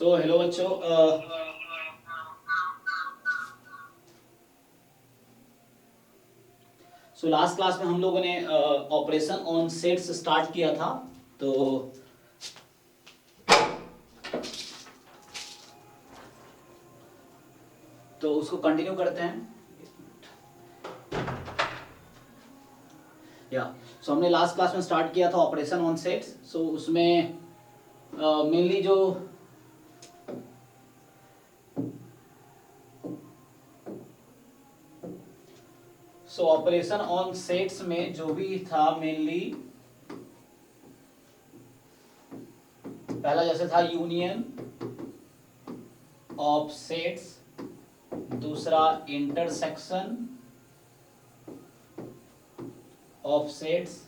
So hello बच्चों। So last class में हम लोगों ने ऑपरेशन ऑन सेट्स स्टार्ट किया था। तो उसको कंटिन्यू करते हैं। या सो हमने लास्ट क्लास में स्टार्ट किया था ऑपरेशन ऑन सेट्स। सो उसमें मेनली जो ऑपरेशन ऑन सेट्स में जो भी था मेनली पहला जैसे था यूनियन ऑफ सेट्स, दूसरा इंटरसेक्शन ऑफ सेट्स,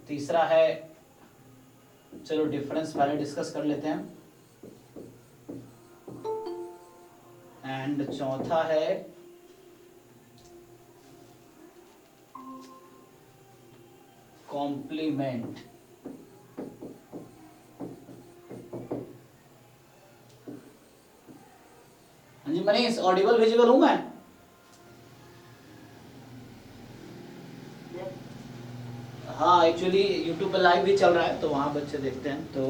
तीसरा है, चलो डिफरेंस पहले डिस्कस कर लेते हैं, एंड चौथा है कॉम्प्लीमेंट। हाँ जी मनीष, ऑडिबल विजिबल हूं मैं? हाँ एक्चुअली यूट्यूब पे लाइव भी चल रहा है तो वहां बच्चे देखते हैं। तो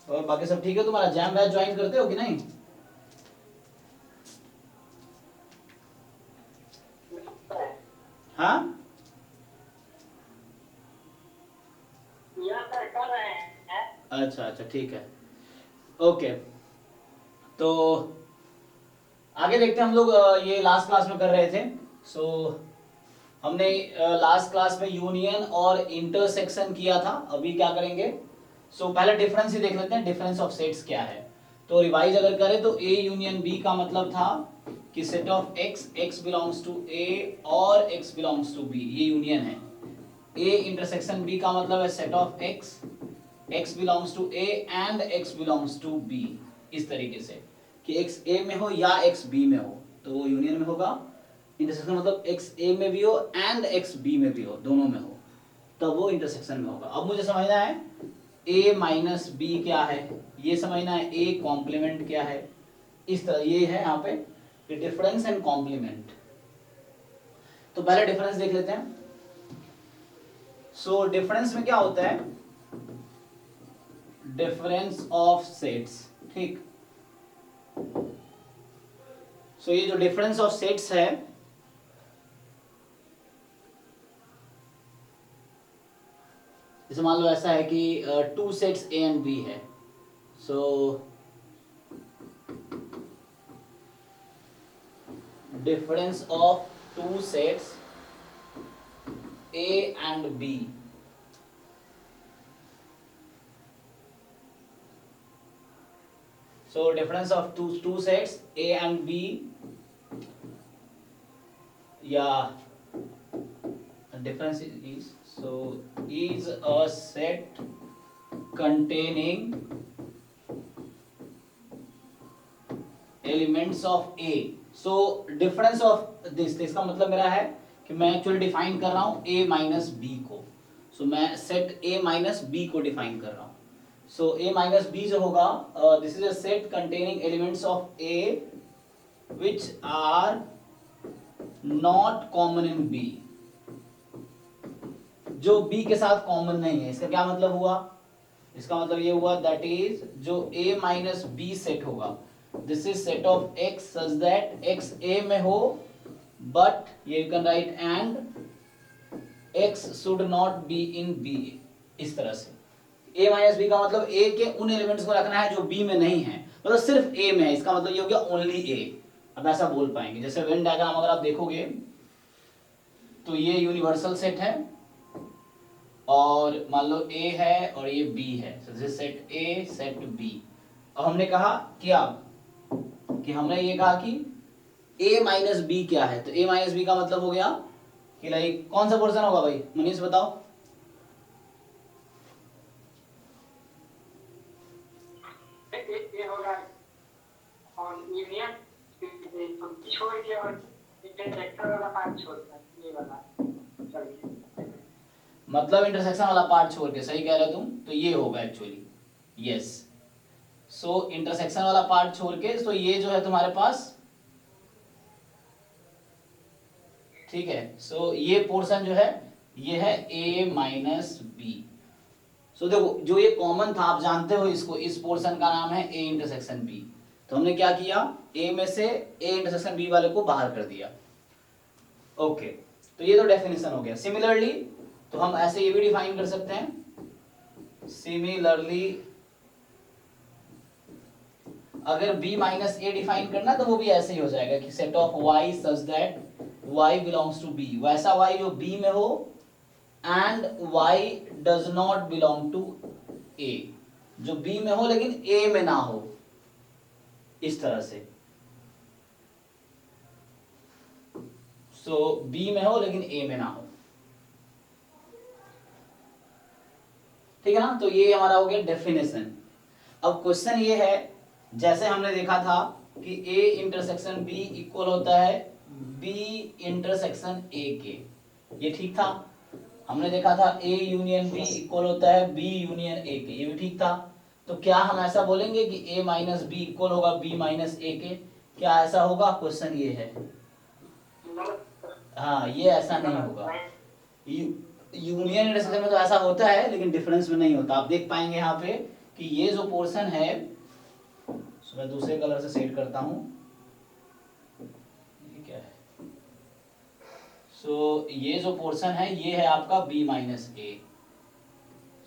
और बाकी सब ठीक है? तुम्हारा जैम बैच ज्वाइन करते हो कि नहीं? हाँ कर रहे हैं। अच्छा अच्छा ठीक है, ओके। तो आगे देखते हैं हम लोग। ये लास्ट क्लास में कर रहे थे। सो हमने लास्ट क्लास में यूनियन और इंटरसेक्शन किया था। अभी क्या करेंगे? पहले डिफरेंस ही देख लेते हैं, डिफरेंस ऑफ सेट्स क्या है। तो रिवाइज अगर करें तो ए यूनियन बी का मतलब था कि set of x, x belongs to A और एक्स बिलोंग्स टू बी, ये यूनियन है। ए इंटरसेक्शन बी का मतलब है set of x, x belongs to A and x belongs to B. इस तरीके से कि एक्स ए में हो या एक्स बी में हो तो वो यूनियन में होगा। इंटरसेक्शन मतलब एक्स ए में भी हो एंड एक्स बी में भी हो, दोनों में हो, तब वो इंटरसेक्शन में होगा। अब मुझे समझना है ए माइनस बी क्या है, ये समझना है ए कॉम्प्लीमेंट क्या है। इस तरह ये है यहाँ पे डिफरेंस एंड कॉम्प्लीमेंट। तो पहले डिफरेंस देख लेते हैं। डिफरेंस में क्या होता है? डिफरेंस ऑफ सेट्स, ठीक। ये जो डिफरेंस ऑफ सेट्स है, जैसे मान लो ऐसा है कि two sets A and B है। Difference of two sets A and B. Difference of two sets A and B, या difference is a set containing elements of A। difference of this, इसका मतलब मेरा है कि मैं एक्चुअली डिफाइन कर रहा हूं A माइनस बी को। मैं सेट A माइनस बी को डिफाइन कर रहा हूं। A माइनस बी जो होगा, this is a set containing elements of A which are not common in B, जो बी के साथ कॉमन नहीं है। इसका क्या मतलब हुआ? इसका मतलब ये हुआ दैट इज जो a माइनस बी सेट होगा, this is set of x such that x a में हो, बट ये you can write and x should not be in b। इस तरह से a माइनस बी का मतलब a के उन एलिमेंट्स को रखना है जो b में नहीं है, मतलब सिर्फ a में है। इसका मतलब ये हो गया ओनली a। अब ऐसा बोल पाएंगे, जैसे वेन डायग्राम अगर आप देखोगे तो ये यूनिवर्सल सेट है और मान लो A है और ये B है, सेट A सेट B। अब हमने कहा क्या कि हमने ये कहा कि A माइनस बी क्या है, तो A माइनस बी का मतलब हो गया कि लाइक कौन सा पोर्शन होगा भाई, मनीष बताओ। ये होगा और यूनियन छोड़ के और इंटरसेक्शन वाला पार्ट छोड़कर ये वाला। चलिए मतलब इंटरसेक्शन वाला पार्ट छोड़ के, सही कह रहे हो तुम, तो ये होगा एक्चुअली, यस। सो इंटरसेक्शन वाला पार्ट छोड़ के, सो ये जो है तुम्हारे पास, ठीक है। सो ये पोर्शन जो है ये है a माइनस बी। सो देखो जो ये कॉमन था, आप जानते हो इसको, इस पोर्शन का नाम है a इंटरसेक्शन b। तो हमने क्या किया, a में से a इंटरसेक्शन b वाले को बाहर कर दिया। ओके, तो ये तो डेफिनेशन हो गया। सिमिलरली तो हम ऐसे ये भी डिफाइन कर सकते हैं, सिमिलरली अगर b माइनस a डिफाइन करना तो वो भी ऐसे ही हो जाएगा कि set of y such that y belongs to b, वैसा y जो b में हो and y does not belong to a, जो b में हो लेकिन a में ना हो, इस तरह से। सो b में हो लेकिन a में ना हो, ठीक है ना। तो ये हमारा हो गया डेफिनेशन। अब क्वेश्चन ये है, जैसे हमने देखा था कि a इंटरसेक्शन b इक्वल होता है b इंटरसेक्शन a के, ये ठीक था। हमने देखा था a यूनियन b इक्वल होता है b यूनियन a के, ये भी ठीक था। तो क्या हम ऐसा बोलेंगे कि a माइनस बी इक्वल होगा b माइनस a के? क्या ऐसा होगा? क्वेश्चन ये है। हाँ, ये ऐसा नहीं होगा। यूनियन इंटरसेक्शन में तो ऐसा होता है लेकिन डिफरेंस में नहीं होता। आप देख पाएंगे यहाँ पे कि ये जो पोर्शन है, मैं दूसरे कलर से सेट करता हूं, ये क्या है। सो ये जो पोर्शन है ये है आपका b माइनस ए।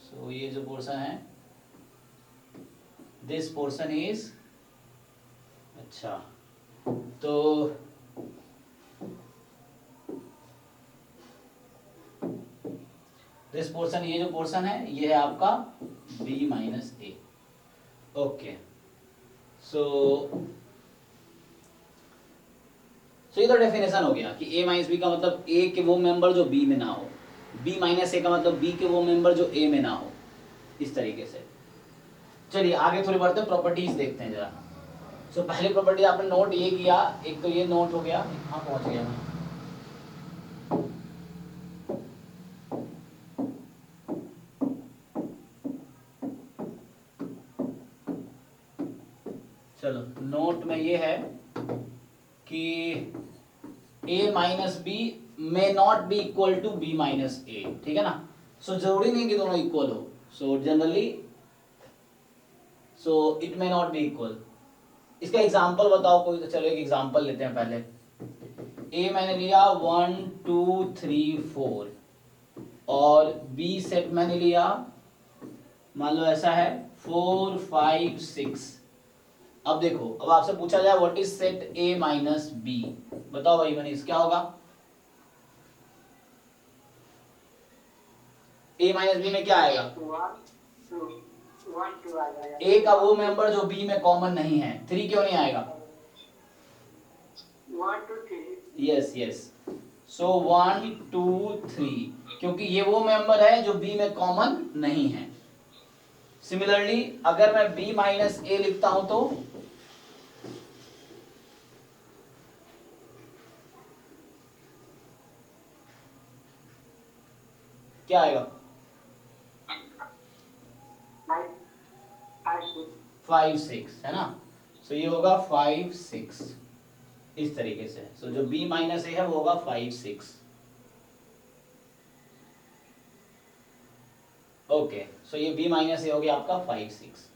सो ये जो पोर्शन है, दिस पोर्शन इज, अच्छा, तो दिस पोर्शन, ये जो पोर्शन है ये है आपका b माइनस ए। ओके, सो ये तो डेफिनेशन हो गया कि a माइनस बी का मतलब a के वो मेंबर जो b में ना हो, b माइनस ए का मतलब b के वो मेंबर जो a में ना हो, इस तरीके से। चलिए आगे थोड़ी बढ़ते हैं, प्रॉपर्टीज देखते हैं जरा। सो पहली प्रॉपर्टी आपने नोट ये किया, एक तो ये नोट हो गया, कहाँ पहुंच गया मैं, चलो नोट में ये है कि a minus B may not be equal to b minus A, ठीक है ना। सो जरूरी नहीं कि दोनों इक्वल हो, so generally so it may not be equal. इसका एग्जांपल बताओ कोई, तो चलो एक एग्जांपल लेते हैं पहले। a मैंने लिया 1 2 3 4 और b सेट मैंने लिया, मान लो ऐसा है 4 5 6। अब देखो, अब आपसे पूछा जाए what is set a minus B, बताओ भाई मनीष क्या होगा। a माइनस बी में क्या आएगा? a का वो मेंबर जो b में कॉमन नहीं है। 3 क्यों नहीं आएगा? 1 2 3, यस यस, सो 1 2 3, क्योंकि ये वो मेंबर है जो b में कॉमन नहीं है। सिमिलरली अगर मैं b माइनस ए लिखता हूं तो क्या आएगा? 5 6, है ना। सो ये होगा 5 6 इस तरीके से। सो जो b माइनस ए है वो होगा 5 6। ओके, सो ये b माइनस ए हो गया आपका 5 6।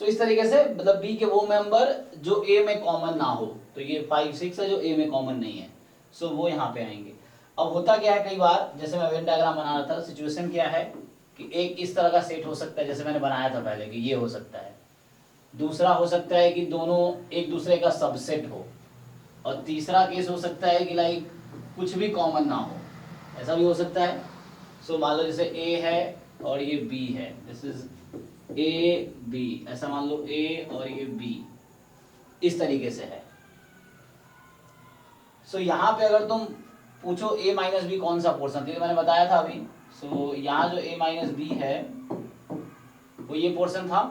सो इस तरीके से मतलब b के वो मेंबर जो a में कॉमन ना हो, तो ये 5 6 है जो a में कॉमन नहीं है, सो वो यहाँ पे आएंगे। अब होता क्या है, कई बार जैसे मैं वेन डायग्राम बना रहा था, सिचुएशन क्या है कि एक इस तरह का सेट हो सकता है जैसे मैंने बनाया था पहले कि ये हो सकता है, दूसरा हो सकता है कि दोनों एक दूसरे का सबसेट हो, और तीसरा केस हो सकता है कि लाइक कुछ भी कॉमन ना हो, ऐसा भी हो सकता है। सो मान लो जैसे a है और ये b है, दिस इज a b, ऐसा मान लो a और ये b इस तरीके से है। सो यहाँ पे अगर तुम पूछो a माइनस बी कौन सा पोर्शन था, तो मैंने बताया था अभी। सो यहाँ जो a माइनस बी है वो ये पोर्शन था।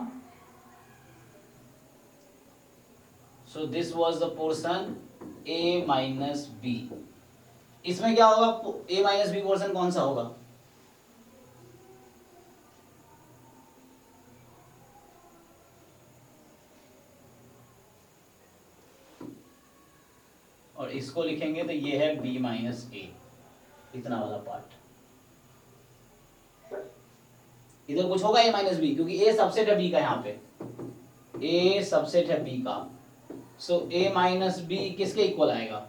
So this was the portion a minus B. इसमें क्या होगा, a माइनस बी पोर्शन कौन सा होगा? और इसको लिखेंगे तो ये है b माइनस ए, इतना वाला पार्ट। इधर कुछ होगा a माइनस बी, क्योंकि a सबसेट है b का, यहाँ पे a सबसेट है b का, सो a माइनस बी किसके इक्वल आएगा?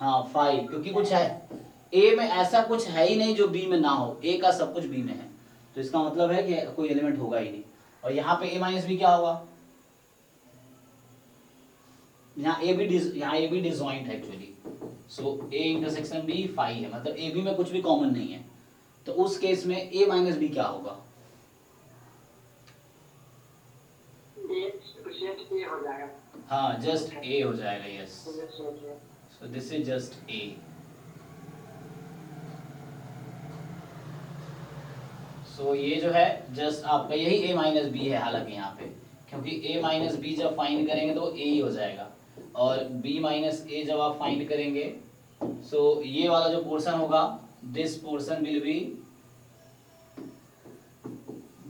हाँ 5, क्योंकि कुछ है a में, ऐसा कुछ है ही नहीं जो b में ना हो, a का सब कुछ b में है, तो इसका मतलब है कि कोई एलिमेंट होगा ही नहीं। और यहाँ पे a माइनस बी क्या होगा? यहाँ ए बी डिसजॉइंट है actually, so a intersection b 5 है, मतलब ए बी में कुछ भी कॉमन नहीं है, तो उस केस में a माइनस बी क्या होगा? हो जाएगा। हाँ जस्ट a हो जाएगा, yes, so this is just a। सो ये जो है जस्ट आपका यही a माइनस बी है, हालांकि यहाँ पे क्योंकि a माइनस बी जब फाइंड करेंगे तो a ही हो जाएगा, और b माइनस ए जब आप फाइंड करेंगे, सो ये वाला जो पोर्शन होगा, this portion will be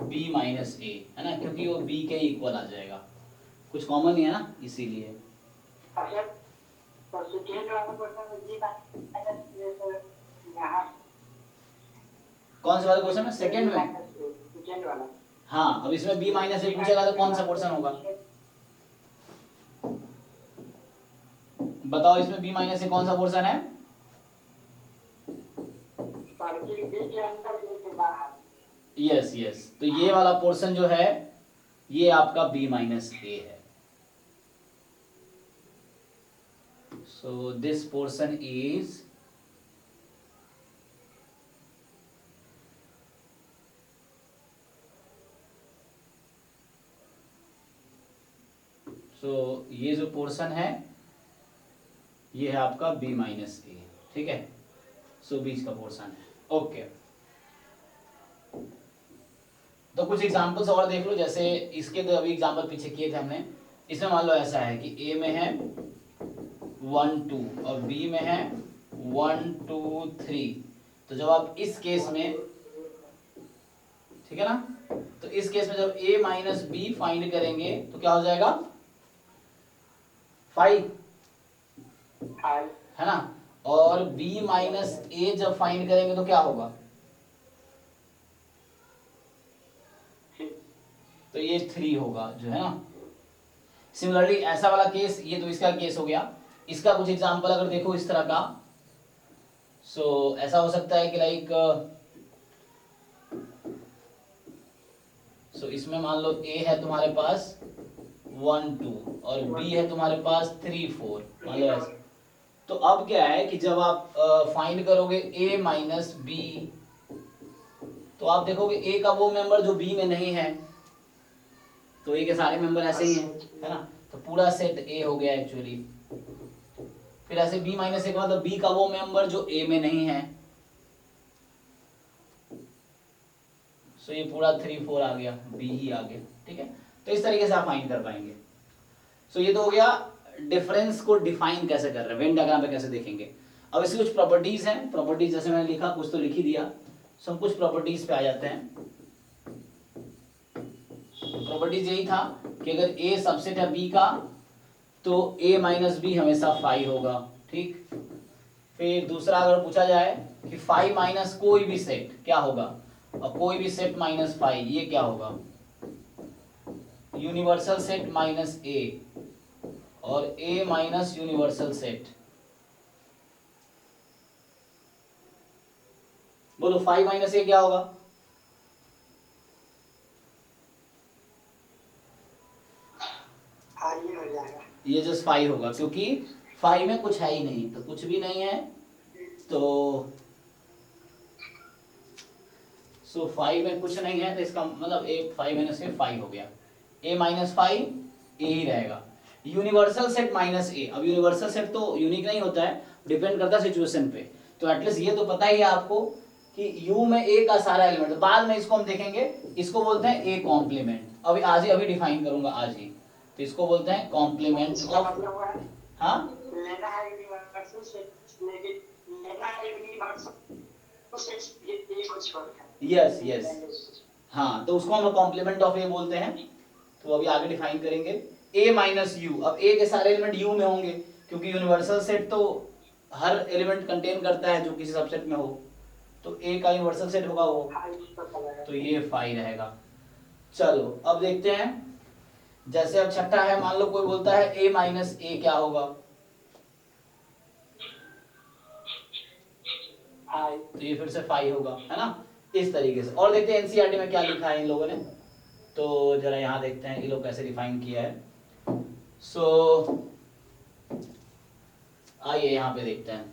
b minus A, है ना, क्योंकि वो b के इक्वल आ जाएगा, कुछ कॉमन नहीं है ना, इसीलिए। कौन सा वाला क्वेश्चन है? सेकंड में? हाँ, अब इसमें b माइनस ए पूछेगा तो कौन सा पोर्शन होगा बताओ, इसमें b माइनस ए कौन सा पोर्शन है? यस यस, तो ये वाला पोर्शन जो है ये आपका b माइनस ए है, सो दिस पोर्शन इज ये जो पोर्शन है ये है आपका b माइनस ए, ठीक है, सो बीच का पोर्शन है। ओके, तो कुछ एग्जांपल्स और देख लो, जैसे इसके तो अभी एग्जांपल पीछे किए थे हमने। इसमें मान लो ऐसा है कि a में है 1 2 और b में है 1 2 3, तो जब आप इस केस में, ठीक है ना, तो इस केस में जब a माइनस बी फाइंड करेंगे तो क्या हो जाएगा? 5, है ना, और b माइनस ए जब फाइंड करेंगे तो क्या होगा? तो ये 3 होगा, जो है ना। सिमिलरली ऐसा वाला केस, ये तो इसका केस हो गया, इसका कुछ एग्जांपल अगर देखो इस तरह का, सो ऐसा हो सकता है कि लाइक, सो इसमें मान लो a है तुम्हारे पास 1 2 और b है तुम्हारे पास 3 4, मान लो ऐसा। तो अब क्या है कि जब आप फाइंड करोगे a माइनस बी, तो आप देखोगे a का वो मेंबर जो b में नहीं है, तो a के सारे मेंबर ऐसे ही हैं, है ना, तो पूरा सेट a हो गया एक्चुअली। फिर ऐसे b माइनस ए का मतलब b का वो मेंबर जो a में नहीं है, सो ये पूरा 3 4 आ गया, b ही आ गया, ठीक है। तो इस तरीके से आप फाइंड कर पाएंगे। सो ये तो हो गया डिफरेंस को डिफाइन कैसे कर रहे हैं, वेन डायग्राम पे कैसे देखेंगे। अब इसकी कुछ प्रॉपर्टीज हैं, प्रॉपर्टीज जैसे मैंने लिखा, कुछ तो लिख ही दिया, सो हम कुछ प्रॉपर्टीज पे आ जाते हैं। प्रॉपर्टीज यही था कि अगर a सबसेट है b का तो a माइनस बी हमेशा 5 होगा, ठीक। फिर दूसरा अगर पूछा जाए कि 5 माइनस कोई भी सेट क्या होगा, और कोई भी सेट माइनस 5, ये क्या होगा? यूनिवर्सल सेट माइनस a, और a माइनस यूनिवर्सल सेट। बोलो 5 माइनस a क्या होगा? ये जस्ट 5 होगा, क्योंकि 5 में कुछ है ही नहीं, तो कुछ भी नहीं है, तो सो 5 में कुछ नहीं है, तो इसका मतलब a 5 माइनस ए 5 हो गया, a माइनस 5 a ही रहेगा। यूनिवर्सल सेट माइनस a, अब यूनिवर्सल सेट तो यूनिक नहीं होता है, डिपेंड करता है सिचुएशन पे, तो एटलीस्ट ये तो पता ही है आपको कि u में a का सारा एलिमेंट, बाद में इसको हम देखेंगे, इसको बोलते हैं a कॉम्प्लीमेंट, अभी डिफाइन करूंगा आज ही, तो इसको बोलते हैं कॉम्प्लीमेंट ऑफ, हाँ लेना है यूनिवर्सल सेट, लेना है यूनिवर्सल सेट, ये कुछ और है। यस, हाँ, तो उसको हम कॉम्प्लीमेंट ऑफ ए बोलते हैं, तो अभी आगे डिफाइन करेंगे। a minus you. अब a के सारे एलिमेंट u में होंगे, क्योंकि यूनिवर्सल सेट तो हर एलिमेंट कंटेन करता है जो किसी सबसेट में हो, तो a का यूनिवर्सल सेट होगा वो, तो ये 5 रहेगा। चलो अब देखते हैं, जैसे अब छठा है, मान लो कोई बोलता है a माइनस ए क्या होगा, तो ये फिर से 5 होगा, है ना, इस तरीके से। और देखते हैं एनसीईआरटी में क्या लिखा है इन लोगों ने, तो जरा यहाँ देखते हैं ये लोग कैसे डिफाइन किया है। सो आइए यहाँ पे देखते हैं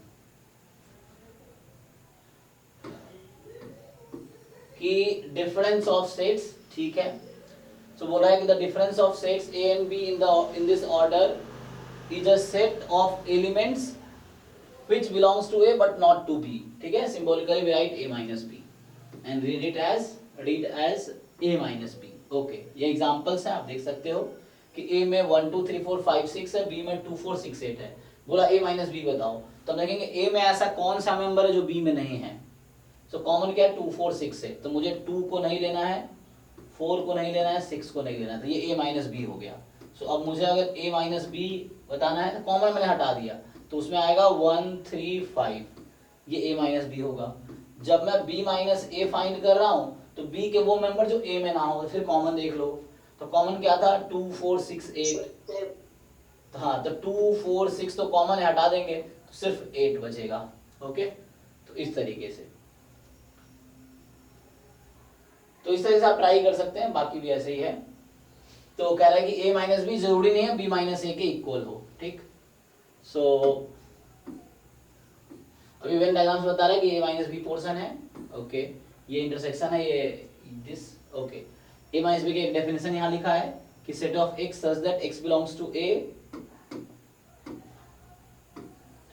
कि डिफरेंस ऑफ सेट्स, ठीक है। सो बोला है कि the difference of sets A and be in this order is a set of elements which belongs to A but not to B, ठीक है। symbolically we write A minus B and read as A minus B, okay. ये examples हैं, आप देख सकते हो कि A में 1 2 3 4 5 6 है, B में 2 4 6 8 है। बोला A minus B बताओ, तो हम देखेंगे A में ऐसा कौन सा मेंबर है जो B में नहीं है। सो कॉमन क्या है, 2 4 6 है, तो मुझे 2 को नहीं लेना है, 4 को नहीं लेना है, 6 को नहीं लेना है, तो ये A minus B हो गया। सो अब मुझे अगर A minus B बताना है तो कॉमन मैंने हटा दिया, तो उसमें आएगा 1 3 5, ये A माइनस बी होगा। जब मैं B माइनस ए फाइंड कर रहा हूं तो B के वो मेंबर जो A में ना हो, फिर कॉमन देख लो, तो कॉमन क्या था, 2 4 6 8, हाँ, तो 2 4 6 तो कॉमन है, हटा देंगे तो सिर्फ 8 बचेगा, ओके। तो इस तरीके से, तो इस तरह से आप ट्राई कर सकते हैं, बाकी भी ऐसे ही है। तो कह रहा है कि A माइनस बी जरूरी नहीं है B माइनस ए के इक्वल हो, ठीक। सो अभी वेन डायग्राम्स बता रहा है कि A माइनस बी पोर्शन है, ओके, ये इंटरसेक्शन है, ये this, okay. A minus B का एक डेफिनेशन यहाँ लिखा है कि set of x such that x belongs to A,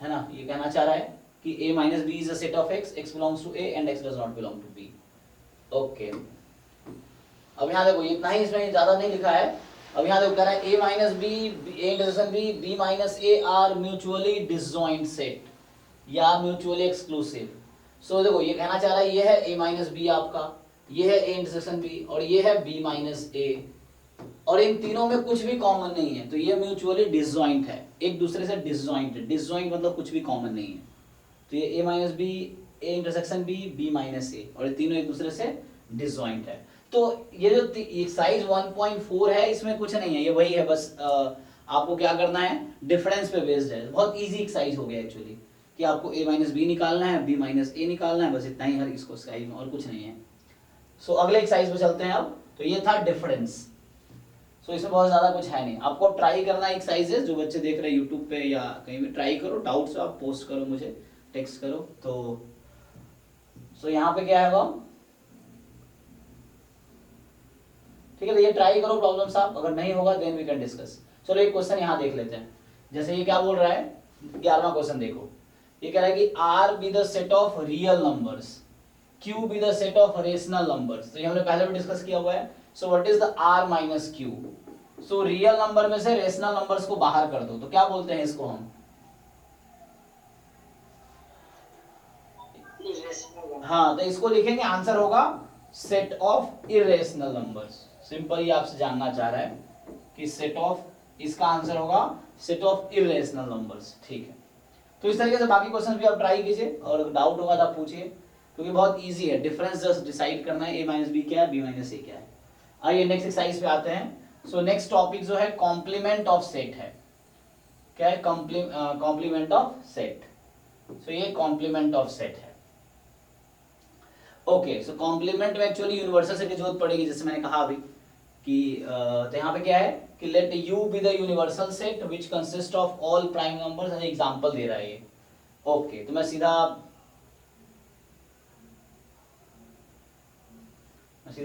है ना, ये कहना चाह रहा है कि A minus B is a set of x belongs to A and x does not belong to B, okay. अब यहाँ देखो, इतना ही, इसमें ज्यादा नहीं लिखा है। अब यहाँ देखो कह रहा है A minus B, A intersection B, B minus A are mutually disjoint set या म्यूचुअली एक्सक्लूसिव। सो देखो ये कहना चाह रहा है, ये है A माइनस बी आपका, ये है A इंटरसेक्शन बी, और ये है B माइनस ए, और इन तीनों में कुछ भी कॉमन नहीं है, तो ये म्यूचुअली डिसजॉइंट है, एक दूसरे से डिसजॉइंट है। डिसजॉइंट मतलब कुछ भी कॉमन नहीं है, तो ये A minus B, A intersection B, B minus A, और ये तीनों एक दूसरे से डिसजॉइंट है। तो ये जो एक्सरसाइज 1.4 है, इसमें कुछ नहीं है, ये वही है, बस आपको क्या करना है, डिफरेंस पे बेस्ड है। बहुत इजी एक्सरसाइज हो गया एक्चुअली, कि आपको A माइनस बी निकालना है, B माइनस ए निकालना है, बस इतना ही हर इसको एक्सरसाइज में, और कुछ नहीं है। सो अगले एक्सरसाइज पे चलते हैं अब। तो ये था डिफरेंस। सो इसमें बहुत ज्यादा कुछ है नहीं, आपको ट्राई करना है एक्सरसाइजेस, जो बच्चे देख रहे हैं यूट्यूब पे या कहीं भी, ट्राई करो, डाउट्स आप पोस्ट करो, मुझे टेक्स्ट करो। तो सो यहाँ पे क्या है, ठीक है, तो ये ट्राई करो प्रॉब्लम्स आप, अगर नहीं होगा देन वी कैन डिस्कस। चलो एक क्वेश्चन यहाँ देख लेते हैं। जैसे ये क्या बोल रहा है, 11वां क्वेश्चन देखो, ये कह रहा है कि R be the set of real numbers, Q be the set of rational numbers. तो ये हमने पहले भी डिस्कस किया हुआ है। So what is the R minus Q। So real number में से रेशनल नंबर्स को बाहर कर दो, तो क्या बोलते हैं इसको हम, हाँ, तो इसको लिखेंगे, आंसर होगा set of irrational numbers. Simple, ही आपसे जानना चाह रहा है कि सेट ऑफ, इसका आंसर होगा सेट ऑफ इरेशनल नंबर्स, ठीक है। तो इस तरीके से बाकी क्वेश्चन भी आप ट्राई कीजिए, और डाउट होगा तो आप पूछिए, क्योंकि बहुत इजी है, डिफरेंस जस्ट डिसाइड करना है, A माइनस बी क्या है, B माइनस ए क्या है। आइए नेक्स्ट एक्सरसाइज पे आते हैं। सो नेक्स्ट टॉपिक जो है कॉम्प्लीमेंट ऑफ सेट है। क्या है, कॉम्प्लीमेंट ऑफ सेट। सो ये कॉम्प्लीमेंट ऑफ सेट है, ओके। सो कॉम्प्लीमेंट में एक्चुअली यूनिवर्सल सेट की जरूरत पड़ेगी, जैसे मैंने कहा अभी कि तो यहाँ पे क्या है कि let U be the universal set which consist of all prime numbers, example दे रहा है ये, ओके। तो मैं सीधा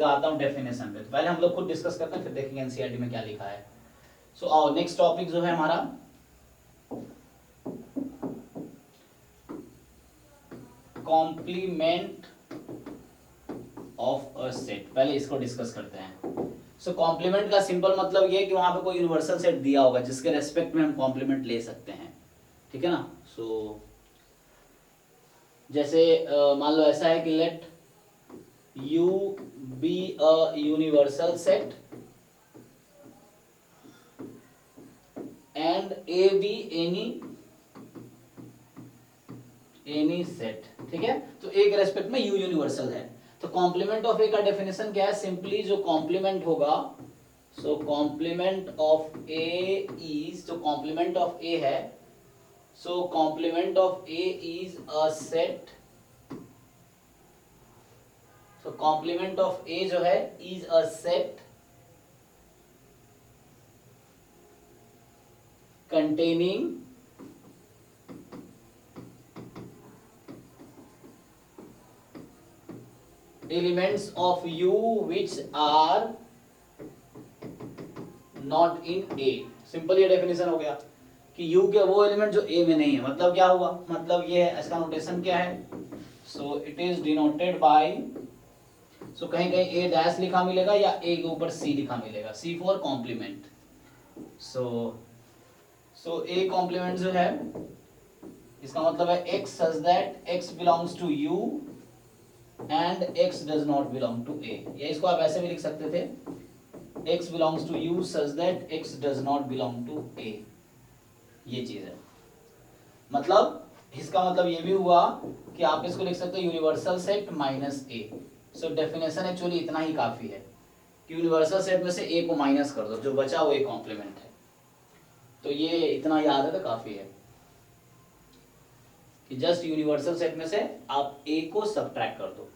आता हूँ डेफिनेशन पे। तो पहले हम लोग खुद डिस्कस करते हैं, फिर देखेंगे एनसीईआरटी में क्या लिखा है। सो आओ नेक्स्ट टॉपिक जो है हमारा कॉम्प्लीमेंट ऑफ अ सेट। पहले इसको डिस्कस करते हैं। सो कॉम्प्लीमेंट का सिंपल मतलब ये है कि वहां पे कोई यूनिवर्सल सेट दिया होगा जिसके रेस्पेक्ट में हम कॉम्प्लीमेंट ले सकते हैं, ठीक है ना। सो जैसे मान लो ऐसा है कि let U be a universal set and A B any set, ठीक है। तो ए के रेस्पेक्ट में यू यूनिवर्सल है। तो कॉम्प्लीमेंट ऑफ ए का डेफिनेशन क्या है, सिंपली जो कॉम्प्लीमेंट होगा, so complement of A is, जो कॉम्प्लीमेंट ऑफ ए है, so complement of A is a set, so complement of A जो है is a set containing elements of U which are not in A। Simple ये definition हो गया कि U के वो एलिमेंट जो A में नहीं है। मतलब क्या हुआ, मतलब ये है, इसका नोटेशन क्या है, so it is denoted by, so कहीं कहीं A डैश लिखा मिलेगा या A के ऊपर C लिखा मिलेगा, C for complement. So A complement जो है, इसका मतलब है x such that x belongs to U and x does not belong to A। या इसको आप ऐसे भी लिख सकते थे, x belongs to U such that x does not belong to A। ये चीज है, मतलब इसका मतलब ये भी हुआ कि आप इसको लिख सकते हो यूनिवर्सल सेट माइनस ए। सो डेफिनेशन एक्चुअली इतना ही काफी है कि यूनिवर्सल सेट में से ए को माइनस कर दो, जो बचा वो ए कॉम्प्लीमेंट है। तो ये इतना याद है तो काफी है कि जस्ट यूनिवर्सल सेट में से आप ए को सब्ट्रैक्ट कर दो।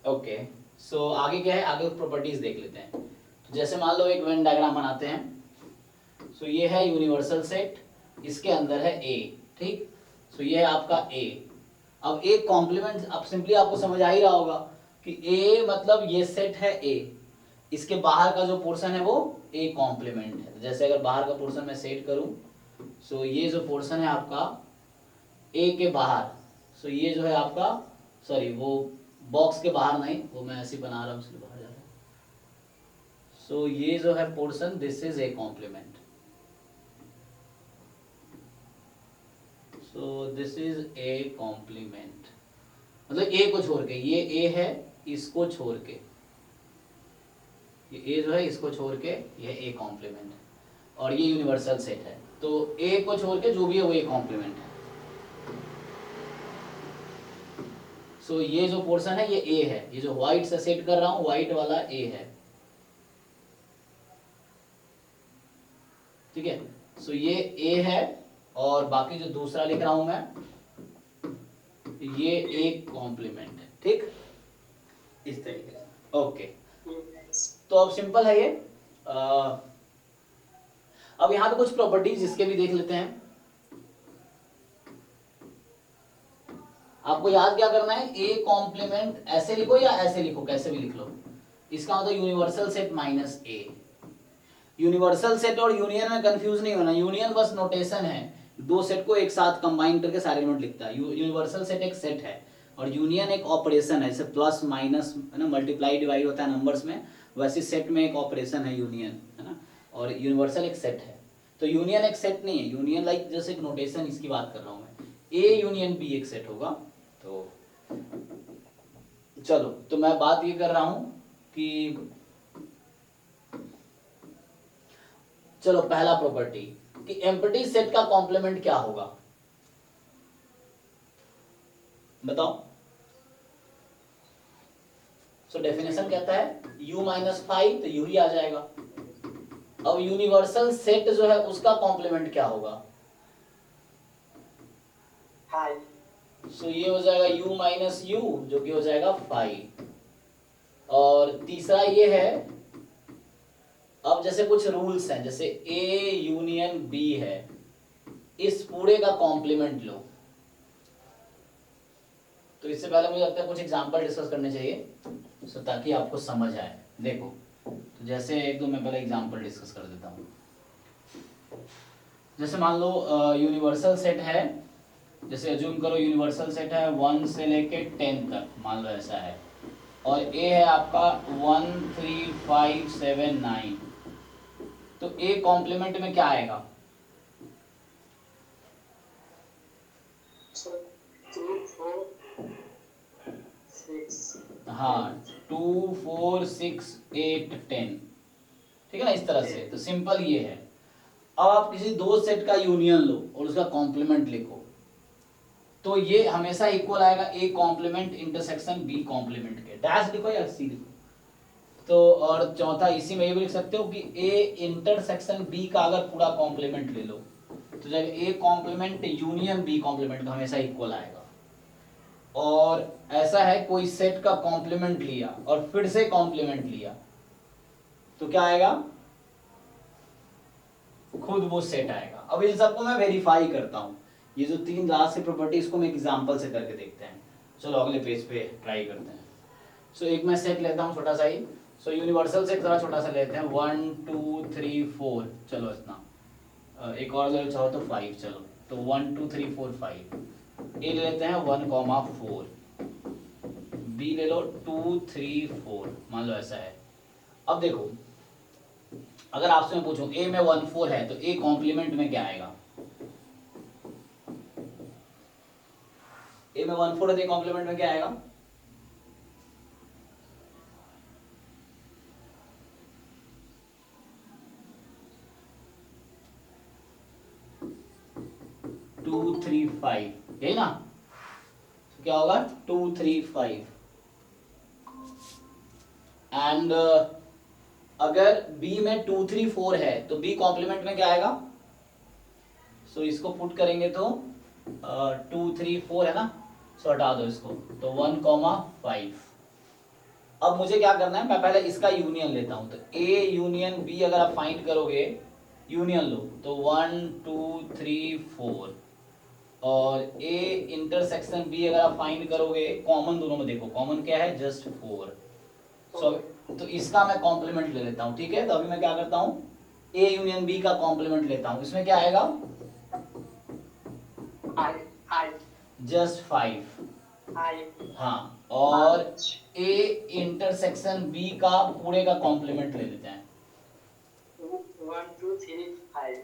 ओके, सो आगे क्या है, आगे प्रॉपर्टीज देख लेते हैं। तो जैसे मान लो एक वेन डायग्राम बनाते हैं। सो ये है यूनिवर्सल सेट, इसके अंदर है ए, ठीक। सो ये है आपका ए। अब ए कॉम्प्लीमेंट, अब सिंपली आपको समझ आ ही रहा होगा कि ए मतलब ये सेट है ए, इसके बाहर का जो पोर्शन है वो ए कॉम्प्लीमेंट है। जैसे अगर बाहर का पोर्शन मैं सेट करूं, सो ये जो पोर्शन है आपका ए के बाहर, सो ये जो है आपका, सॉरी वो बॉक्स के बाहर नहीं, वो मैं ऐसे बना रहा हूँ इसलिए बाहर जा रहा है। सो ये जो है portion, this is A complement. So this is A complement, मतलब ए को छोड़ के, ये ए है, इसको छोड़ के, ये ए जो है इसको छोड़ के ये ए कॉम्प्लीमेंट है, और ये यूनिवर्सल सेट है। तो ए को छोड़ के जो भी है वो ए कॉम्प्लीमेंट है। सो ये जो पोर्शन है ये ए है, ये जो व्हाइट से सेट कर रहा हूं व्हाइट वाला ए है, ठीक है। सो ये ए है, और बाकी जो दूसरा लिख रहा हूं मैं, ये ए कॉम्प्लीमेंट है, ठीक, इस तरीके से। ओके, तो अब सिंपल है ये। अब यहां पे कुछ प्रॉपर्टीज इसके भी देख लेते हैं। आपको याद क्या करना है, ए कॉम्प्लीमेंट ऐसे लिखो या ऐसे लिखो, कैसे भी लिख लो, इसका मतलब यूनिवर्सल सेट माइनस ए। यूनिवर्सल सेट और यूनियन में कंफ्यूज नहीं होना, यूनियन बस नोटेशन है, दो सेट को एक साथ कंबाइन करके सारे नोट लिखता है। यूनिवर्सल सेट एक सेट है और यूनियन एक ऑपरेशन है, जैसे प्लस माइनस है ना, मल्टीप्लाई डिवाइड होता है नंबर्स में, वैसे सेट में एक ऑपरेशन है यूनियन, है ना, और यूनिवर्सल एक सेट है। तो यूनियन एक सेट नहीं है, यूनियन लाइक जैसे एक नोटेशन, इसकी बात कर रहा हूं मैं, ए यूनियन बी एक सेट होगा। तो चलो, तो मैं बात ये कर रहा हूं कि चलो पहला प्रॉपर्टी कि एम्प्टी सेट का कॉम्प्लीमेंट क्या होगा, बताओ। सो डेफिनेशन कहता है u माइनस फाइव, तो u ही आ जाएगा। अब यूनिवर्सल सेट जो है उसका कॉम्प्लीमेंट क्या होगा, सो ये हो जाएगा u माइनस यू, जो कि हो जाएगा 5। और तीसरा ये है, अब जैसे कुछ रूल्स हैं, जैसे A यूनियन B है, इस पूरे का कॉम्प्लीमेंट लो। तो इससे पहले मुझे लगता है कुछ एग्जांपल डिस्कस करने चाहिए, सो ताकि आपको समझ आए। देखो, तो जैसे एक दो मैं पहले एग्जांपल डिस्कस कर देता हूँ। जैसे मान लो यूनिवर्सल सेट है, जैसे अज्यूम करो यूनिवर्सल सेट है 1 से लेके 10 तक, मान लो ऐसा है, और A है आपका 1 3 5 7 9। तो A कॉम्प्लीमेंट में क्या आएगा, हाँ 2 4 6 8 10, ठीक है ना, इस तरह से। तो सिंपल ये है। अब आप किसी दो सेट का यूनियन लो और उसका कॉम्प्लीमेंट लिखो, तो ये हमेशा इक्वल आएगा A complement intersection B complement के। डैश लिखो या सी लिखो। तो और चौथा इसी में ये भी लिख सकते हो कि ए इंटरसेक्शन बी का अगर पूरा कॉम्प्लीमेंट ले लो तो जब A complement union B complement का हमेशा इक्वल आएगा। और ऐसा है कोई सेट का कॉम्प्लीमेंट लिया और फिर से कॉम्प्लीमेंट लिया तो क्या आएगा, खुद वो सेट आएगा। अब इन सबको मैं वेरीफाई करता हूं, ये जो तीन लास्ट की प्रॉपर्टी इसको मैं एग्जांपल से करके देखते हैं। चलो अगले पेज पे ट्राई करते हैं। सो एक मैं सेट लेता हूं छोटा सा ही। सो यूनिवर्सल से थोड़ा छोटा सा लेते हैं 1 2 3 4, चलो इतना। एक और ले लो चाहो तो 5, चलो तो 1 2 3 4 5। ए ले लेते हैं 1,4, बी ले लो 2 3 4, मान लो ऐसा है। अब देखो अगर आपसे मैं पूछूं ए में 1 4 है तो ए कॉम्प्लीमेंट में क्या आएगा, ए में 1 4 है तो ए कॉम्प्लीमेंट में क्या आएगा, टू थ्री फाइव, यही ना। तो क्या होगा 2 3 5। एंड अगर B में 2 3 4 है तो B कॉम्प्लीमेंट में क्या आएगा, सो इसको पुट करेंगे तो 2 3 4 है ना, सो हटा दो इसको तो 1,5। अब मुझे क्या करना है, मैं पहले इसका यूनियन लेता हूं। तो A यूनियन B अगर आप फाइंड करोगे यूनियन लो तो 1 2 3 4, और A इंटरसेक्शन B अगर आप फाइंड करोगे कॉमन दोनों में देखो कॉमन क्या है, जस्ट 4। सो तो इसका मैं कॉम्प्लीमेंट ले लेता हूं, ठीक है। तो अभी मैं क्या करता हूं, A यूनियन B का कॉम्प्लीमेंट लेता हूं, इसमें क्या आएगा, जस्ट 5। हाँ, और A इंटरसेक्शन B का पूरे का कॉम्प्लीमेंट ले लेते हैं। 1 2 3 5।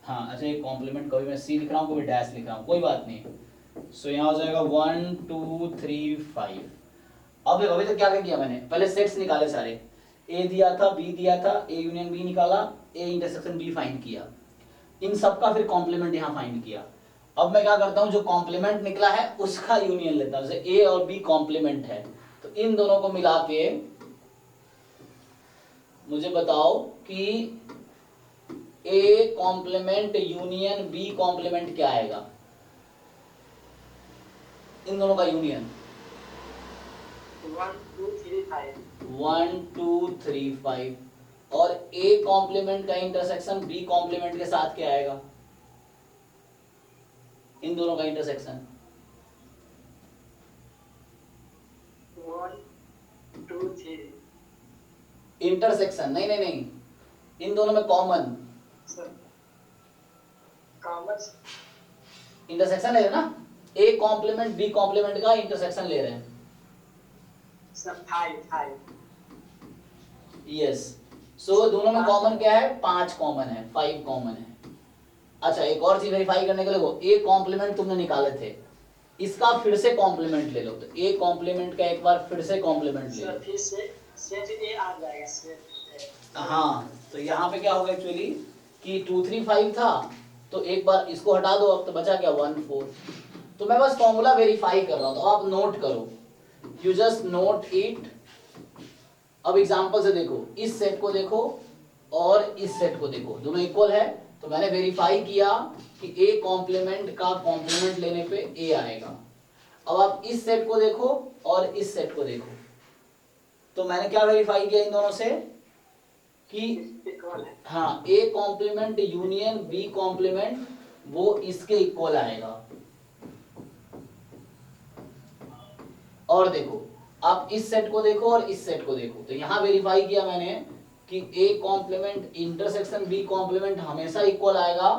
हाँ अच्छा, ये कॉम्प्लीमेंट कभी मैं C लिख रहा हूँ कभी डैश लिख रहा हूँ, कोई बात नहीं। सो यहाँ हो जाएगा 1 2 3 5। अब देखो अभी तक क्या किया मैंने, पहले सेट्स निकाले सारे, A दिया था B दिया था, A यूनियन B निकाला, A इंटरसेक्शन B फाइंड किया, इन सबका फिर कॉम्प्लीमेंट यहाँ फाइंड किया। अब मैं क्या करता हूँ, जो कॉम्प्लीमेंट निकला है उसका यूनियन लेता हूँ। जैसे A और B कॉम्प्लीमेंट है तो इन दोनों को मिला के मुझे बताओ कि A complement union B complement क्या आएगा, इन दोनों का यूनियन 1 2 3 5। 1 2 3 5, और A कॉम्प्लीमेंट का इंटरसेक्शन B कॉम्प्लीमेंट के साथ क्या आएगा, इन दोनों का इंटरसेक्शन 1 2 3। इंटरसेक्शन नहीं नहीं नहीं, इन दोनों में कॉमन कॉमर्स इंटरसेक्शन ले रहे हैं ना, A कॉम्प्लीमेंट B कॉम्प्लीमेंट का इंटरसेक्शन ले रहे हैं। सब 5। यस, सो दोनों में कॉमन क्या है, 5 कॉमन है, 5 कॉमन है। अच्छा एक और चीज वेरीफाई करने के लिए, वो A कॉम्प्लीमेंट तुमने निकाले थे, इसका फिर से कॉम्प्लीमेंट ले लो। तो A कॉम्प्लीमेंट का एक बार फिर से कॉम्प्लीमेंट ले लो। फिर से सेट ए आ जाएगा सेट। हाँ, तो यहाँ पे क्या होगा एक्चुअली कि 2 3 5 था, तो एक बार इसको हटा दो, अब तो बचा क्या 1 4। तो मैं बस फॉर्मूला वेरीफाई कर रहा हूँ, तो आप नोट करो, यू जस्ट नोट इट। अब एग्जांपल से देखो, इस सेट को देखो और इस सेट को देखो, दोनों इक्वल है। तो मैंने वेरीफाई किया कि A कॉम्प्लीमेंट का कॉम्प्लीमेंट लेने पे A आएगा। अब आप इस सेट को देखो और इस सेट को देखो, तो मैंने क्या वेरीफाई किया इन दोनों से कि हाँ, A complement union B complement वो इसके इक्वल आएगा। और देखो आप इस सेट को देखो और इस सेट को देखो, तो यहां वेरीफाई किया मैंने कि A complement intersection B complement हमेशा इक्वल आएगा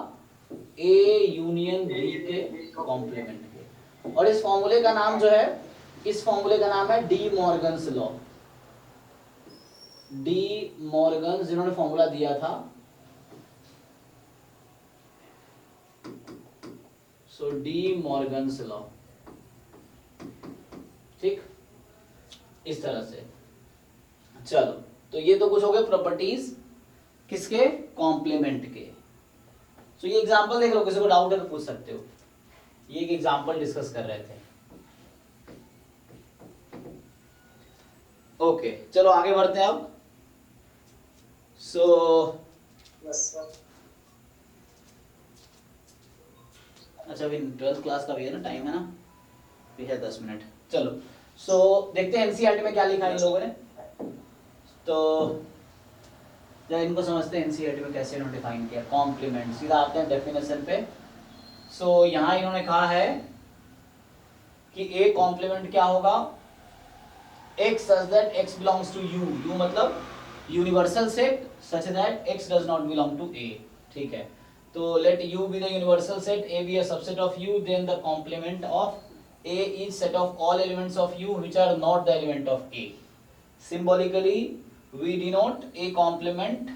A यूनियन B के कॉम्प्लीमेंट के। और इस फॉर्मूले का नाम जो है, इस फॉर्मूले का नाम है D Morgan's law. De Morgan जिन्होंने फॉर्मूला दिया था, सो डी मॉर्गन्स लॉ, ठीक इस तरह से। चलो तो ये तो कुछ हो गए प्रॉपर्टीज किसके, कॉम्प्लीमेंट के। सो ये एग्जांपल देख लो, किसी को डाउट है तो पूछ सकते हो। ये एक एग्जांपल डिस्कस कर रहे थे। ओके चलो आगे बढ़ते हैं अब। So yes sir. अच्छा अभी 12th क्लास का भी है ना, टाइम है ना, भी है 10 मिनट। चलो सो देखते हैं एनसीईआरटी में क्या लिखा है इन लोगों ने। तो जरा इनको समझते हैं एनसीईआरटी में कैसे इन्होंने डिफाइन किया कॉम्प्लीमेंट। सीधा आते हैं डेफिनेशन पे। सो यहाँ इन्होंने कहा है कि ए कॉम्प्लीमेंट क्या होगा, x such that x belongs to u, u मतलब universal set such that x does not belong to a, ठीक है। तो let u be the universal set, a be a subset of u, then the complement of a is set of all elements of u which are not the element of a. Symbolically we denote a complement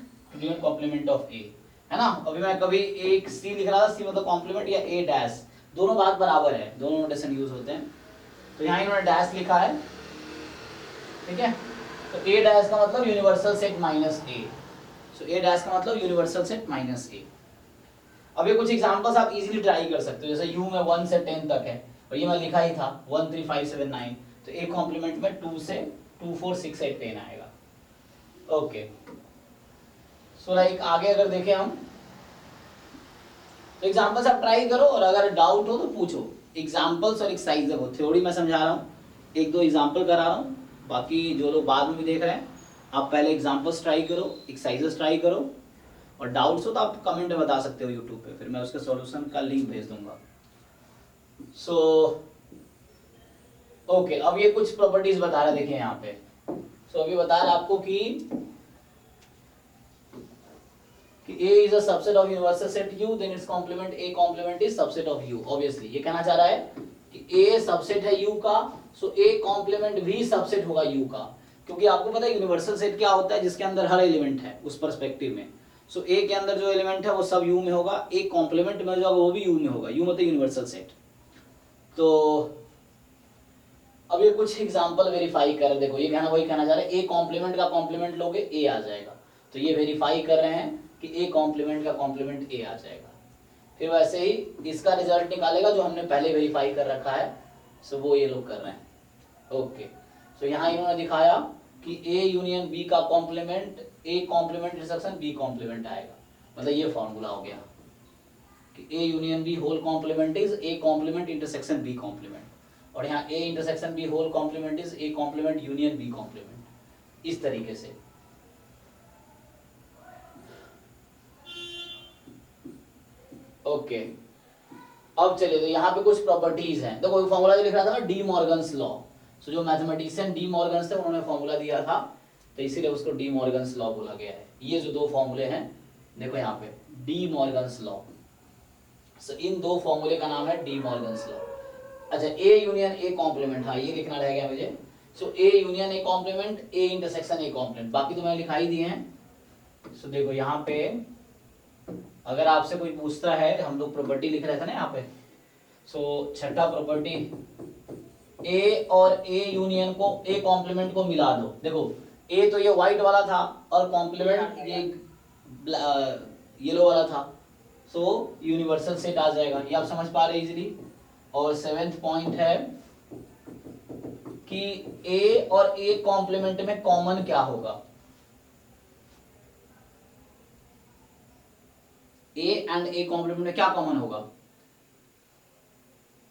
of a, है ना। अभी मैं कभी एक c लिख रहा था, c मतलब कॉम्प्लीमेंट या a डैश, दोनों बात बराबर है, दोनों नोटेशन यूज होते हैं। तो यहाँ इन्होंने डैश लिखा है, ठीक है। तो a डैश का मतलब universal set minus a, so a dash का मतलब यूनिवर्सल सेट माइनस a। अब ये कुछ एग्जांपल्स आप इजीली ट्राई कर सकते हो, जैसे u में 1 से 10 तक है और ये मैं लिखा ही था 1 3 5 7 9, तो a कॉम्प्लीमेंट में 2 से 2 4 6 8 10 आएगा। ओके सो लाइक आगे अगर देखें हम, तो एग्जांपल्स आप ट्राई करो और अगर डाउट हो तो पूछो। एग्जांपल्स और एक्सरसाइज देखो, थ्योरी मैं समझा रहा हूँ, एक दो एग्जांपल करा रहा हूँ, बाकी जो लोग बाद में भी देख रहे हैं आप पहले एग्जांपल्स ट्राई करो, एक्सरसाइजेस ट्राई करो, और डाउट्स हो तो आप कमेंट में बता सकते हो यूट्यूब पे, फिर मैं उसके सॉल्यूशन का लिंक भेज दूंगा। सो ओके अब ये कुछ प्रॉपर्टीज बता रहा है, देखें यहाँ पे। सो अभी बता रहा है आपको कि A is a subset of universal set U, then its complement A complement is subset of U. Obviously ये कहना चाह रहा है कि A सबसेट है U का, सो A complement भी सबसेट होगा U का, क्योंकि आपको पता है यूनिवर्सल सेट क्या होता है, जिसके अंदर हर एलिमेंट है उस पर्सपेक्टिव में। सो A के अंदर जो एलिमेंट है वो सब U में होगा, A कॉम्प्लीमेंट में जो होगा वो भी U में होगा, U मतलब यूनिवर्सल सेट। तो अब ये कुछ एग्जांपल वेरीफाई कर, देखो ये कहना वही कहना चाह रहे हैं, A कॉम्प्लीमेंट का कॉम्प्लीमेंट लोगे A आ जाएगा, तो ये वेरीफाई कर रहे हैं कि A कॉम्प्लीमेंट का कॉम्प्लीमेंट A आ जाएगा। फिर वैसे ही इसका रिजल्ट निकालेगा जो हमने पहले वेरीफाई कर रखा है, सो वो ये लोग कर रहे हैं। ओके सो यहाँ इन्होंने दिखाया कि A यूनियन B का complement A complement intersection B complement आएगा, मतलब ये फॉर्मूला हो गया कि A union B whole complement is A complement intersection B complement, और यहाँ A intersection B whole complement is A complement union B complement, इस तरीके से। ओके अब चलिए, तो यहाँ पे कुछ प्रॉपर्टीज हैं, तो कोई फॉर्मूला जो लिख रहा था ना डी मॉर्गन्स लॉ, सो जो मैथमेटिशियन डी मॉर्गन्स थे उन्होंने फॉर्मूला दिया था, तो इसीलिए उसको डी मॉर्गन्स लॉ बोला गया है। ये जो दो फॉर्मूले हैं देखो यहाँ पे डी मॉर्गन्स लॉ, सो इन दो फॉर्मूले का नाम है डी मॉर्गन्स लॉ। अच्छा ए यूनियन ए कॉम्प्लीमेंट, हाँ ये लिखना रह गया मुझे। So A union A complement, A intersection A complement, बाकी तो मैंने लिखाई दिए हैं। सो देखो यहाँ पे अगर आपसे कोई पूछता है, हम लोग प्रॉपर्टी लिख रहे थे ना यहाँ पे, सो छठा प्रॉपर्टी ए और ए यूनियन को ए कॉम्प्लीमेंट को मिला दो। देखो ए तो ये व्हाइट वाला था और कॉम्प्लीमेंट ये येलो वाला था, सो यूनिवर्सल सेट आ जाएगा, ये आप समझ पा रहे इजीली। और सेवेंथ पॉइंट है कि ए और ए कॉम्प्लीमेंट में कॉमन क्या होगा, ए एंड ए कॉम्प्लीमेंट में क्या कॉमन होगा,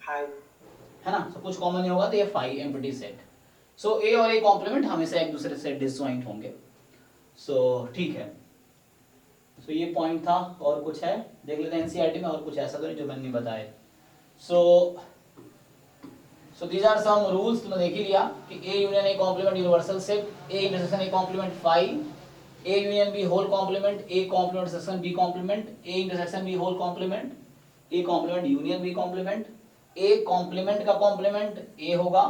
है ना, सब कुछ कॉमन ही होगा, तो ये फाइव एम्प्टी सेट। सो ए और ए कॉम्प्लीमेंट हमेशा एक दूसरे से डिसजॉइंट होंगे। सो ठीक है, सो ये पॉइंट था। और कुछ है देख लेते हैं एनसीईआरटी में, और कुछ ऐसा तो नहीं जो मैंने बताए। So these are some rules, तुमने देख ही लिया कि A union A complement universal set, A intersection A complement 5, A union B whole complement, A complement intersection B complement, A intersection B whole complement, A complement union B complement, A complement का complement A होगा,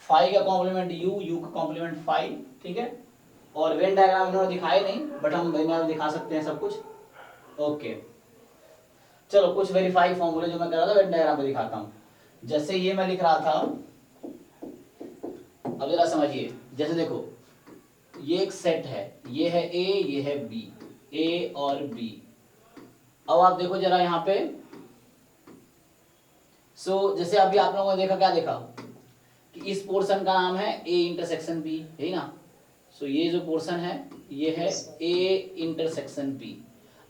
5 का complement U, U का complement 5, ठीक है। और Venn diagram इन्होंने दिखाए नहीं, बट हम वेन डायग्राम दिखा सकते हैं सब कुछ। ओके चलो कुछ वेरीफाई फॉर्मूले जो मैं कर रहा था वेन डायग्राम पे दिखाता हूँ। जैसे ये मैं लिख रहा था, अब जरा समझिए, जैसे देखो ये एक सेट है, ये है ए, ये है बी, ए और बी। अब आप देखो जरा यहाँ पे, जैसे अभी आप लोगों ने देखा, क्या देखा कि इस पोर्शन का नाम है ए इंटरसेक्शन बी, यही ना। ये जो पोर्शन है ये है ए इंटरसेक्शन बी।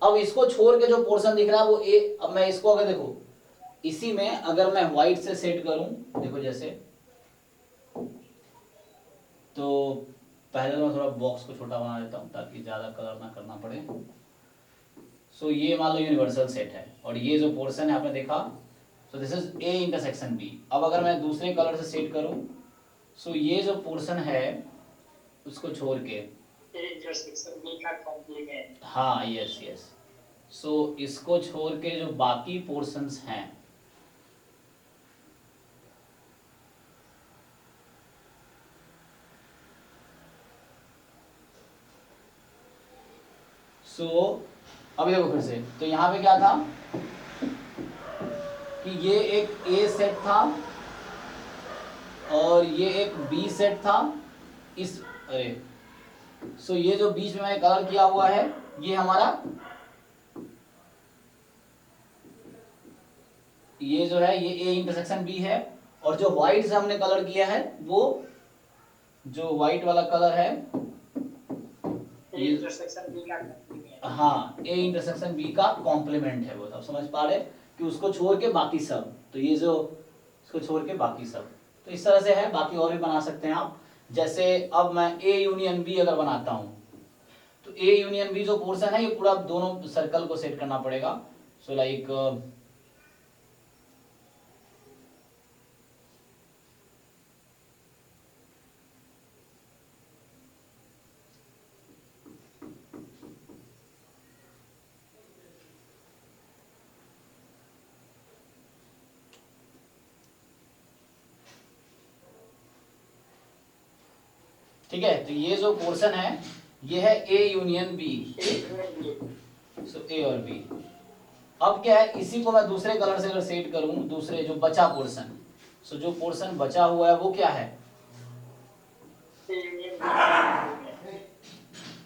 अब इसको छोड़ के जो पोर्शन दिख रहा है वो ए। अब मैं इसको अगर देखो, इसी में अगर मैं व्हाइट से सेट करूं, देखो जैसे, तो पहले तो मैं थोड़ा बॉक्स को छोटा बना देता हूं ताकि ज्यादा कलर ना करना पड़े। ये मान लो यूनिवर्सल सेट है, और ये जो पोर्शन है आपने देखा, this is A intersection B. अब अगर मैं दूसरे कलर से सेट करूं, ये जो पोर्शन है उसको छोड़ के, इंटरसेक्शन बी का कॉम्प्लीमेंट। हाँ यस यस, इसको छोड़ के जो बाकी पोर्शंस हैं, अभी देखो फिर से, तो यहाँ पे क्या था कि ये एक ए सेट था और ये एक बी सेट था। इस अरे ये जो बीच में मैंने कलर किया हुआ है ये हमारा, ये जो है ये ए इंटरसेक्शन बी है, और जो व्हाइट से हमने कलर किया है वो जो व्हाइट वाला कलर है इंटरसेक्शन बी का, हाँ ए इंटरसेक्शन बी का कॉम्प्लीमेंट है वो। आप समझ पा रहे कि उसको छोड़ के बाकी सब, तो ये जो इसको छोड़ के बाकी सब, तो इस तरह से है। बाकी और भी बना सकते हैं आप, जैसे अब मैं ए यूनियन बी अगर बनाता हूं, तो ए यूनियन बी जो पोर्शन है ये पूरा दोनों सर्कल को सेट करना पड़ेगा। लाइक ठीक है, तो ये जो पोर्शन है ये है ए यूनियन बी, ए और बी। अब क्या है, इसी को मैं दूसरे कलर से अगर सेट करूं, दूसरे जो बचा पोर्शन, जो पोर्शन बचा हुआ है वो क्या है,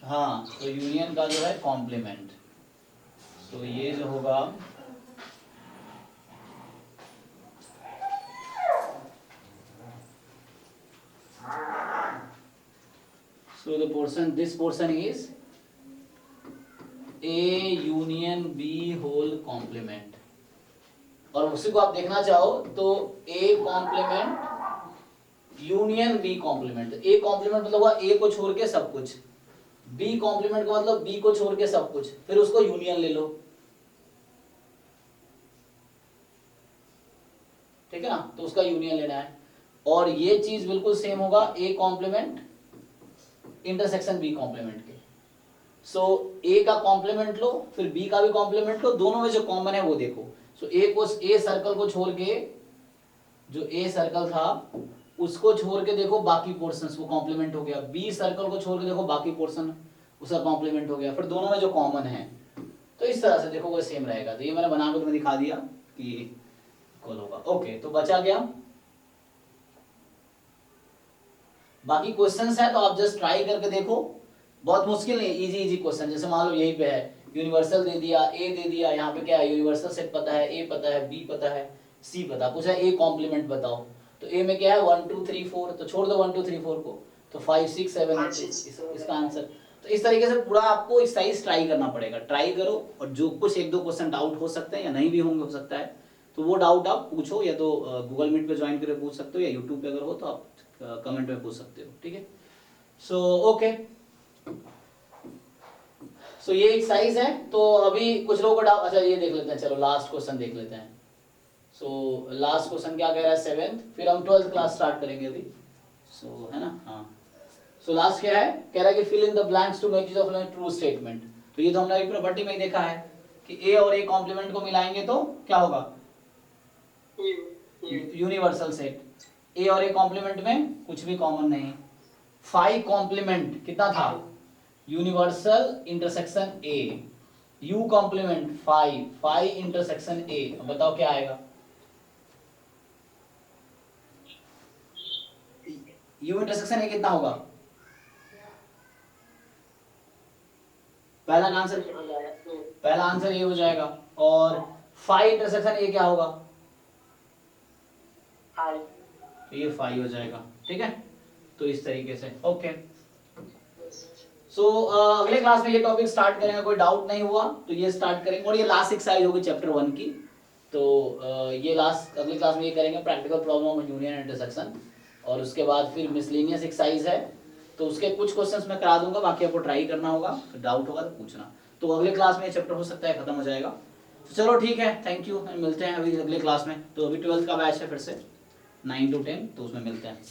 हाँ, तो यूनियन का जो है कॉम्प्लीमेंट। ये जो होगा, the portion, this portion is A union B whole complement। और उसी को आप देखना चाहो तो A complement union B complement. A complement मतलब हुआ A को छोड़ के सब कुछ, B कॉम्प्लीमेंट का मतलब B को छोड़ के सब कुछ, फिर उसको यूनियन ले लो, ठीक है ना, तो उसका यूनियन लेना है। और ये चीज बिल्कुल सेम होगा A complement intersection B complement के। ए का कॉम्प्लीमेंट लो, फिर बी का भी कॉम्प्लीमेंट लो, दोनों में जो कॉमन है वो देखो। ए सर्कल को छोड़ के, जो ए सर्कल था उसको छोड़ के देखो बाकी पोर्शंस, वो कॉम्प्लीमेंट हो गया। बी सर्कल को छोड़ के देखो बाकी पोर्शन, उसका कॉम्प्लीमेंट हो गया। फिर दोनों में जो कॉमन है, तो इस तरह से देखो वो सेम रहेगा। तो ये मैंने बना के तुम्हें दिखा दिया कि इक्वल होगा। ओके, तो बचा गया, बाकी क्वेश्चंस है तो आप जस्ट ट्राई करके देखो, बहुत मुश्किल नहीं, इजी इजी क्वेश्चन। जैसे मान लो यहीं पे है यूनिवर्सल दे दिया, ए दे दिया, यहाँ पे क्या है यूनिवर्सल सेट पता है, ए पता है, बी पता है, सी पता, पूछा ए कॉम्प्लीमेंट बताओ, तो ए में क्या है 1 2 3 4, तो छोड़ दो 1 2 3 4 को, तो 5 6 7 8 इसका आंसर। तो इस तरीके से पूरा आपको एक्सरसाइज ट्राई करना पड़ेगा। ट्राई करो, और जो कुछ एक दो क्वेश्चन डाउट हो सकते हैं या नहीं भी होंगे, हो सकता है, तो वो डाउट आप पूछो, या तो गूगल मीट पे ज्वाइन करके पूछ सकते हो, या यूट्यूब पे अगर हो तो आप कमेंट में पूछ सकते हो, ठीक है। ओके, ये एक्सरसाइज है। तो अभी कुछ लोगों को डाउट, अच्छा ये देख लेते हैं, चलो लास्ट क्वेश्चन देख लेते हैं। लास्ट क्वेश्चन क्या कह रहा है 7th, फिर हम 12th क्लास स्टार्ट करेंगे अभी, है ना। हाँ, लास्ट क्या है, कह रहा है कि fill in the blanks to make use of true statement. तो ये तो हमने एक प्रॉपर्टी में ही देखा है कि ए और ए कॉम्प्लीमेंट को मिलाएंगे तो क्या होगा, यूनिवर्सल सेट। ए और ए कॉम्प्लीमेंट में कुछ भी कॉमन नहीं। फाइव कॉम्प्लीमेंट कितना था, universal intersection A, U complement 5, 5 intersection A. अब बताओ क्या आएगा, यू इंटरसेक्शन ए कितना होगा, पहला आंसर, हो जाएगा। पहला आंसर ये हो जाएगा। और फाइव इंटरसेक्शन ये क्या होगा? हाय ये फाइव हो जाएगा, ठीक है। तो इस तरीके से ओके। सो अगले क्लास में ये टॉपिक स्टार्ट करेंगे, कोई डाउट नहीं हुआ तो ये स्टार्ट करेंगे, और ये लास्ट एक्सरसाइज होगी चैप्टर 1 की। तो ये लास्ट अगली क्लास में ये करेंगे, practical problem of union and intersection, और उसके बाद फिर मिसलेनियस एक्सरसाइज है, तो उसके कुछ क्वेश्चंस मैं करा दूंगा, बाकी आपको ट्राई करना होगा, फिर डाउट होगा तो पूछना। तो अगले क्लास में ये चैप्टर हो सकता है खत्म हो जाएगा। तो चलो ठीक है, थैंक यू, मिलते हैं अभी अगले क्लास में। तो अभी 12th का बैच है फिर से 9 to 10, तो उसमें मिलते हैं।